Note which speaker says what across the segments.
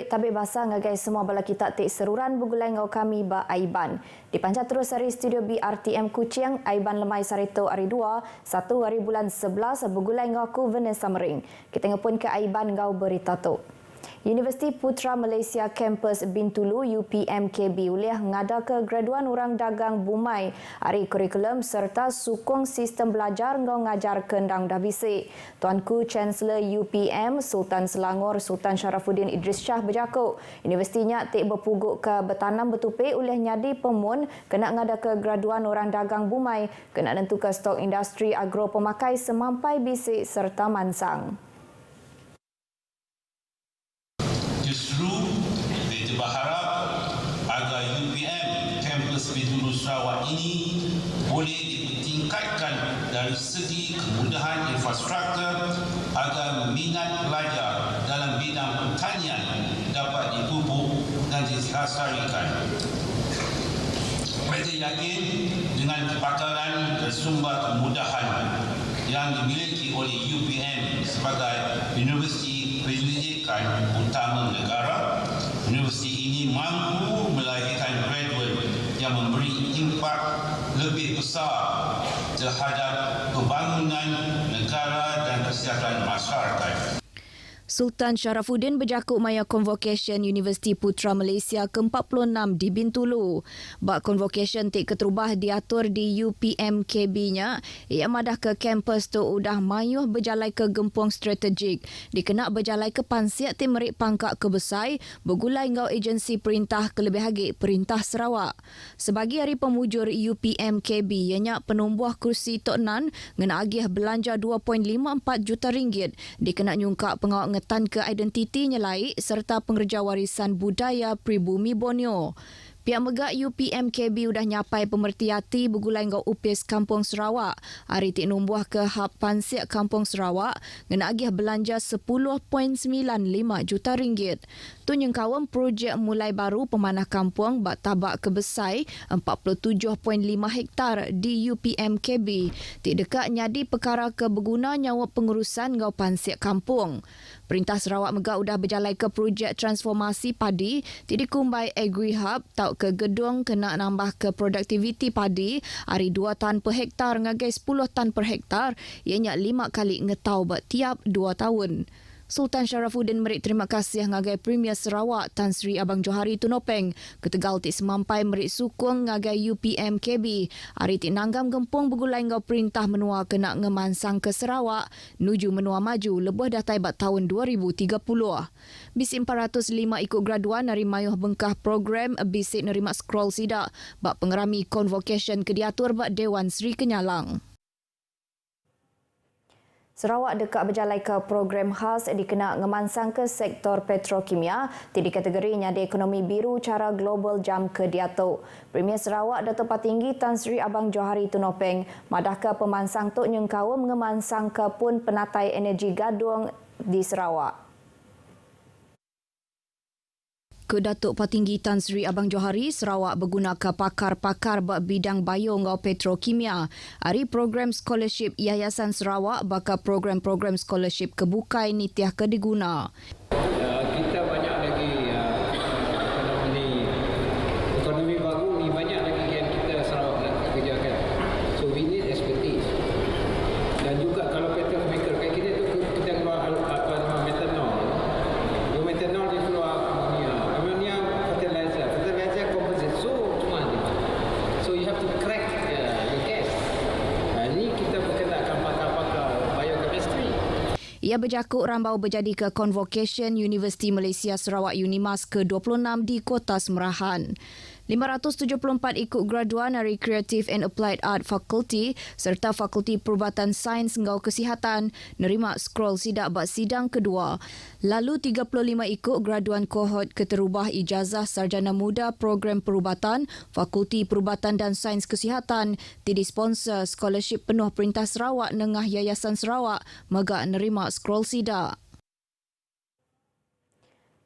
Speaker 1: Merit tabik bahasa ngagai semua bala kita tik seruran begulai ngau kami ba Aiban. Dipancat terus dari studio BRTM Kuching, Aiban lemai sarito hari 2, 1 hari bulan 11 begulai ngau ku Vanessa Mering. Kita ngepun ke Aiban ngau berita tu. Universiti Putra Malaysia Kampus Bintulu UPMKB ulih ngada ke graduan orang dagang Bumai hari kurikulum serta sukong sistem belajar ngau ngajar kendang dah bisik. Tuanku Chancellor UPM Sultan Selangor Sultan Sharafuddin Idris Shah berjakuk universitinya tik berpuguk ke bertanam bertupik ulih nyadi pemun kena ngada ke graduan orang dagang Bumai kena nentu ke stok industri agro pemakai semampai bisik serta mansang.
Speaker 2: Justru kita berharap agar UPM Kampus Bintulu Sarawak ini boleh ditingkatkan dari segi kemudahan infrastruktur agar minat pelajar dalam bidang pertanian dapat dipupuk dan dilestarikan. Kita yakin dengan kepakaran dan sumber kemudahan yang dimiliki oleh UPM sebagai universiti pendidikan utama negara, universiti ini mampu melahirkan graduat yang memberi impak lebih besar terhadap pembangunan negara dan kesihatan masyarakat.
Speaker 1: Sultan Sharafuddin berjakuk maya Convocation Universiti Putra Malaysia ke-46 di Bintulu. Bak Convocation tik keterubah diatur di UPMKB-nya, ia madah ke kampus tu udah mayuh berjalai ke gempung strategik. Dikena berjalai ke pansiat tim merik pangkak ke Besai, bergulai ngau agensi perintah kelebih hagik Perintah Sarawak. Sebagi hari pemujur UPMKB, ianya penumbuh kursi Tok Nan ngena agih belanja 2.54 juta ringgit. Dikena nyungkak pengawak ngetan ke identitinya laik serta pengerja warisan budaya pribumi Borneo. Pihak megak UPMKB udah nyapai pemerhati bergulai ngau UPIS Kampung Sarawak. Hari tik numbuh ke hab pansiak Kampung Sarawak ngena agih belanja 10.95 juta ringgit. Tu nyengkawam projek mulai baru pemanah kampung bak tabak ke Besai 47.5 hektar di UPMKB. Tik dekat nyadi perkara ke berguna nyawa pengurusan ngau pansiak kampung. Perintah Sarawak megak udah berjalai ke projek transformasi padi tik dikumbai Agri Hub tau ke gedung kena nambah ke produktiviti padi hari 2 tan per hektar ngagai 10 tan per hektar ianya 5 kali ngetau bak tiap 2 tahun. Sultan Sharafuddin merik terima kasih ngagai Premier Sarawak Tan Sri Abang Johari Tunopeng ketegal tik semampai merik sukung ngagai UPMKB hari tik nanggam gempung bergulai ngau perintah menua kena ngemansang ke Sarawak nuju menua maju lebih datai bat tahun 2030. Bisik 405 ikut graduan dari mayuh bengkah program bisik nerima scroll sidak bak pengerami convocation ke diatur bak Dewan Seri Kenyalang. Sarawak dekat berjalai ke program khas dikena ngemansang ke sektor petrokimia di kategori nyada ekonomi biru cara global jam ke diatuk. Premier Sarawak Datuk Patinggi Tan Sri Abang Johari Tunopeng madah ke pemansang tok nyengkawam ngemansang ke pun penatai energi gadung di Sarawak. Ke Datuk Patinggi Tan Sri Abang Johari, Sarawak bergunakan pakar-pakar bidang bio ngau petrokimia. Hari program scholarship Yayasan Sarawak bakal program-program scholarship kebukai nitiah ke diguna.
Speaker 3: Kita banyak lagi ekonomi baru ni banyak lagi yang kita Sarawak nak kerjakan. So we need expertise. Dan juga kalau petrochemical kayak kita tu kita keluar metanol. Yung metanol dia keluar ammonia fertilizer composite. So you have to crack the gas. Ini kita berkenalkan pakar-pakar biochemistry.
Speaker 1: Ia berjakuk rambau berjadi ke Convocation Universiti Malaysia Sarawak Unimas ke-26 di Kota Semerahan. 574 ikut graduan dari Creative and Applied Art Faculty serta Fakulti Perubatan Sains ngau Kesihatan nerima scroll sidak bak sidang kedua. Lalu 35 ikut graduan kohort keterubah ijazah sarjana muda program perubatan Fakulti Perubatan dan Sains Kesihatan tidak sponsor scholarship penuh Perintah Sarawak Nengah Yayasan Sarawak megak nerima scroll sidak.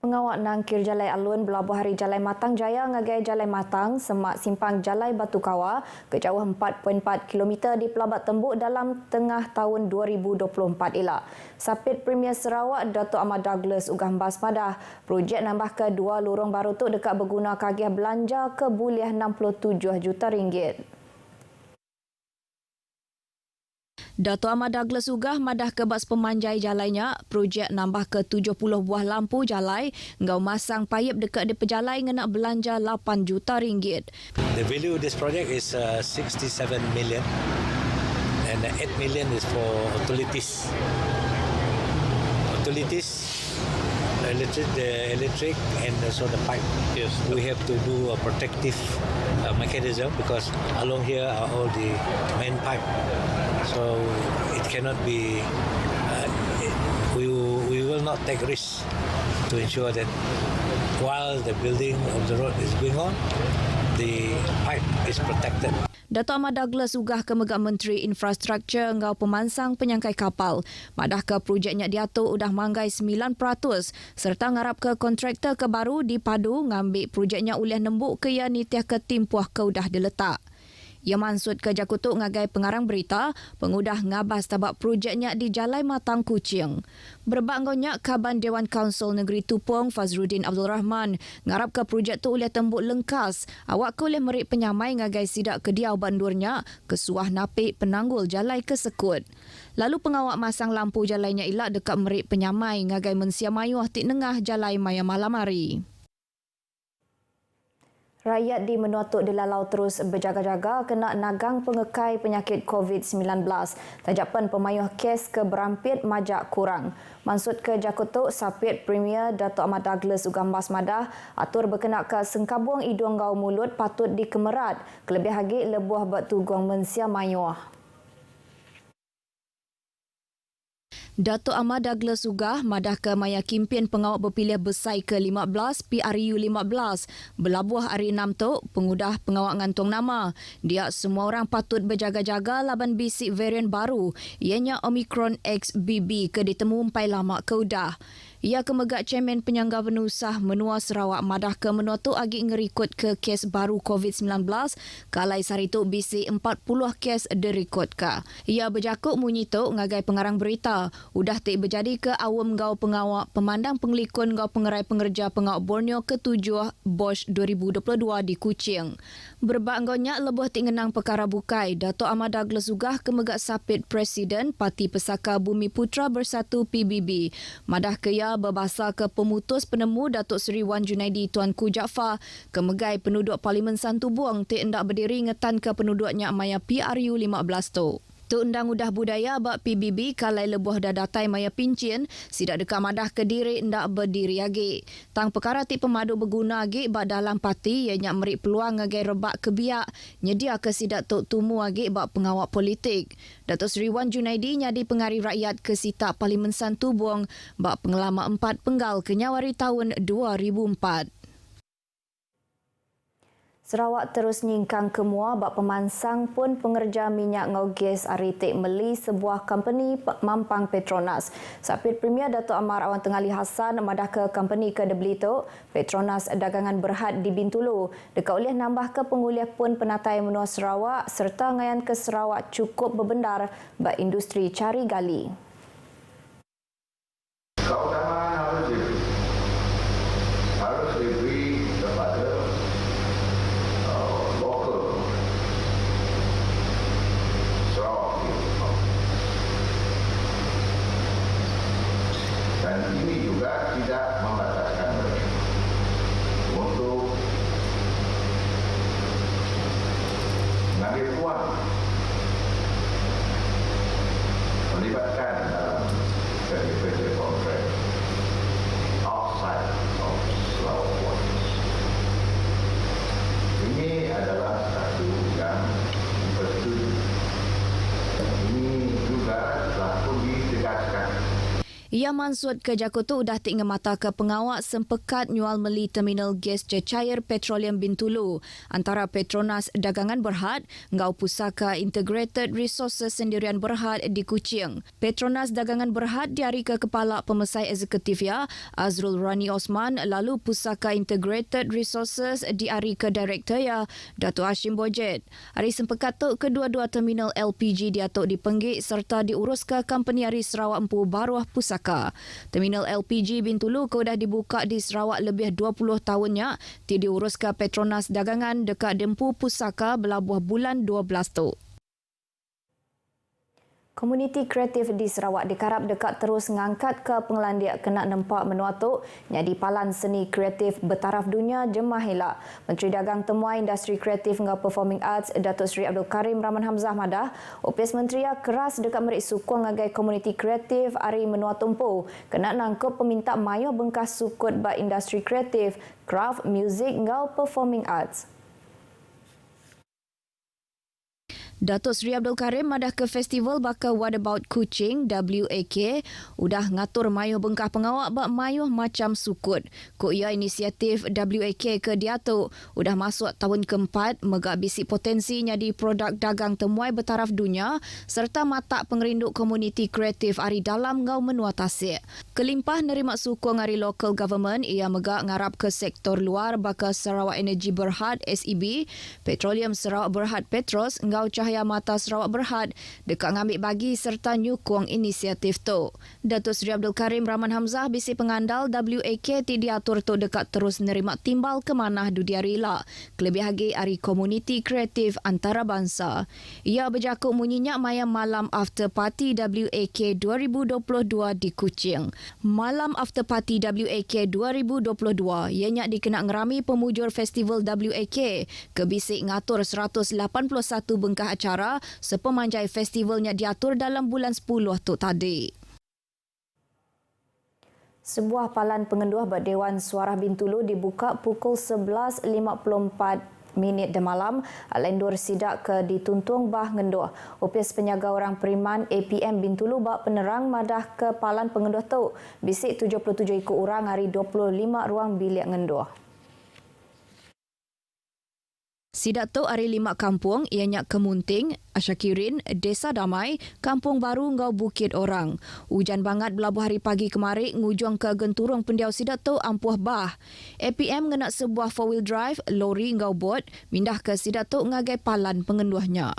Speaker 1: Pengawak nangkir Jalai Alun berlabuh hari Jalai Matang Jaya ngagai Jalai Matang semak simpang Jalai Batu Kawa kejauh 4.4 km di Pelabat Tembuk dalam tengah tahun 2024 elak. Sapit Premier Sarawak Dato' Ahmad Douglas ugah basmadah projek nambah ke 2 lorong baru tu dekat berguna kagih belanja ke buliah 67 juta ringgit. Dato' Ahmad Douglas ugah madah ke bas pemanjai jalainya, projek nambah ke 70 buah lampu jalai, ngau masang payip dekat di pejalai ngena belanja 8 juta ringgit.
Speaker 4: The value of this project is 67 million and 8 million is for utilities. The electric and also the pipe. Yes. We have to do a protective mechanism because along here are all the main pipe. So it cannot be, we will not take risks to ensure that while the building of the road is going on, the pipe is protected.
Speaker 1: Dato' Ahmad Douglas ugah ke Megak Menteri Infrastruktur ngau pemansang penyangkai kapal. Madah ke projeknya diatur udah manggai 9% serta ngarap ke kontraktor ke baru dipadu ngambil projeknya ulih nembuk ke ya nitiah ke timpuah ke udah diletak. Ia mansut ke Jakutuk ngagai pengarang berita, pengudah ngabas tabak projeknya di Jalai Matang Kuching. Berbanggonya Kaban Dewan Kaunsil Negeri Tupong Fazruddin Abdul Rahman ngarap ke projek tu oleh tembuk lengkas, awak ke oleh merik penyamai ngagai sidak kediau bandurnya kesuah napik penanggul jalai ke sekut. Lalu pengawak masang lampu jalainya ilak dekat merik penyamai ngagai mensia mayuah tik nengah jalai maya malam hari. Rakyat di Menuatuk Dilalau terus berjaga-jaga kena nagang pengekai penyakit COVID-19. Tajapan pemayuh kes ke Berampit majak kurang. Mansut ke Jakutuk, Sapit Premier Dato' Ahmad Douglas ugam basmadah atur berkenaan ke sengkabung hidung gau mulut patut dikemerat. Kelebih lagi lebuh batu gong mensia mayuh. Dato' Ahmad Douglas ugah madah ke maya kimpin pengawak berpilihan besai ke-15 PRU 15 berlabuh hari 6 tu pengudah pengawak ngantung nama. Dia semua orang patut berjaga-jaga laban bisik varian baru ianya Omicron XBB ke ditemu umpai lama ke udah. Ia kemegak Chairman Penyangga Penusah Menua Sarawak madah ke menua tu agi ngerikut ke kes baru COVID-19 kalai sari tu bisik 40 kes dirikut ka. Ia berjakuk munyi tu ngagai pengarang berita udah tik berjadi ke awam gau pengawak pemandang penglikun gau pengerai pengerja pengawak Borneo ke-7 Bosch 2022 di Kuching. Berbanggonya lebuh tik ngenang perkara bukai, Dato' Ahmad Douglas ugah kemegak Sapit Presiden Parti Pesaka Bumi Putra Bersatu PBB. Madah ke ia berbahasa ke pemutus penemu Datuk Seri Wan Junaidi Tuanku Jaafar kemegai penduduk Parlimen Santu Buang tik hendak berdiri ngetan ke penduduknya maya PRU 15 tu. Tu undang udah budaya bak PBB kalai lebuh dah datai maya pincin sidak dekat madah ke diri hendak berdiri agi. Tang perkara tik pemadu berguna agi bak dalam parti ianya merik peluang ngagai rebak ke biak nyedia ke sidak tok tumu agi bak pengawak politik. Datuk Seri Wan Junaidi nyadi pengari rakyat ke sitak Parlimen Santu Buang bak pengelama 4 penggal kenyawari tahun 2004. Sarawak terus nyingkang kemua bak pemansang pun pengerja minyak ngau gas aritik meli sebuah company mampang Petronas. Sapit Premier Dato' Amar Awan Tengali Hassan madah ke company ke debeli tu Petronas Dagangan Berhad di Bintulu. Dekat oleh nambah ke penguliah pun penatai menua Sarawak serta ngayan ke Sarawak cukup berbendar bak industri cari gali.
Speaker 5: Keutamaan harus diberi kepada lokal Sarawak dan ini juga tidak membataskan mereka untuk mengambil peluang melibatkan dalam kerja kontrak outside of Sarawak waters. Ini adalah satu yang dipersetujui. Ini juga telah pun ditegaskan.
Speaker 1: Ia mansud ke Jakarta udah tinggal mata ke pengawak sempekat nyual meli terminal gas cecair Petroleum Bintulu antara Petronas Dagangan Berhad ngau Pusaka Integrated Resources Sendirian Berhad di Kuching. Petronas Dagangan Berhad diari ke Kepala Pemesai Eksekutif ya Azrul Rani Osman, lalu Pusaka Integrated Resources diari ke Direktur ya Datuk Hashim Bojet. Hari sempekat tu kedua-dua terminal LPG diatuk dipenggik serta diurus ke Company Ari Sarawak Empu Baruah Pusaka. Terminal LPG Bintulu kau dah dibuka di Sarawak lebih 20 tahunnya, diurus ke Petronas Dagangan dekat Dempu Pusaka belabuh bulan 12 tu.
Speaker 6: Komuniti kreatif di Sarawak dikarap dekat terus ngangkat ke pengelandiak kena nempak menua tu jadi palan seni kreatif bertaraf dunia jemah elak. Menteri Dagang Temuai Industri Kreatif dengan Performing Arts Datuk Seri Abdul Karim Rahman Hamzah madah opis menteri keras dekat merik sukong ngagai komuniti kreatif ari menua tumpu kena nangkep peminta mayo bengkas sukut ba industri kreatif, craft, music ngau performing arts.
Speaker 1: Datuk Seri Abdul Karim madah ke festival baka What About Kuching WAK udah ngatur mayuh bengkah pengawak bak mayuh macam sukut. Ko ia inisiatif WAK ke diatuk udah masuk tahun keempat megak bisik potensi nyadi produk dagang temuai bertaraf dunia serta matak pengerinduk komuniti kreatif ari dalam ngau menua tasik. Kelimpah nerima sukong ari local government ia megak ngarap ke sektor luar baka Sarawak Energy Berhad SEB, Petroleum Sarawak Berhad Petros ngau Cahaya Mata Sarawak Berhad dekat ngambil bagi serta nyukong inisiatif tu. Datuk Seri Abdul Karim Rahman Hamzah bisi pengandal WAK ti diatur tu dekat terus nerima timbal ke manah dudiari la. Kelebih lagi ari komuniti kreatif antarabangsa. Ia berjakuk munyinya maya malam after party WAK 2022 di Kuching. Malam after party WAK 2022 ianya dikena ngerami pemujur festival WAK ke bisik ngatur 181 bengkah acara sepemanjai festivalnya diatur dalam bulan 10 tu tadi.
Speaker 6: Sebuah palan pengenduh Dewan Suara Bintulu dibuka pukul 11.54 de malam alendur sidak ke dituntung bah ngenduh. Opis penyaga orang Periman APM Bintulu bak penerang madah ke palan pengenduh tu. Bisik 77 ikut orang hari 25 ruang bilik ngenduh.
Speaker 1: Sidak tu ari 5 kampung ianya Kemunting, Asyakirin, Desa Damai, Kampung Baru ngau Bukit Orang. Hujan bangat belabuh hari pagi kemari ngujung ke genturung pendiau sidak tu ampuh bah. APM ngena sebuah 4-wheel drive, lori ngau bot, mindah ke sidak tu ngagai palan pengenduhnya.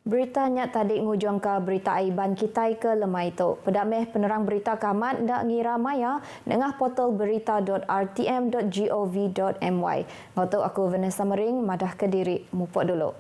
Speaker 6: Beritanya tadi ngujung ke berita aiban kitai ke lemai itu. Pedameh penerang berita kamat dak ngira maya dengah portal berita.rtm.gov.my. Ngotok aku Vanessa Mering madah Kediri. Mupok dulu.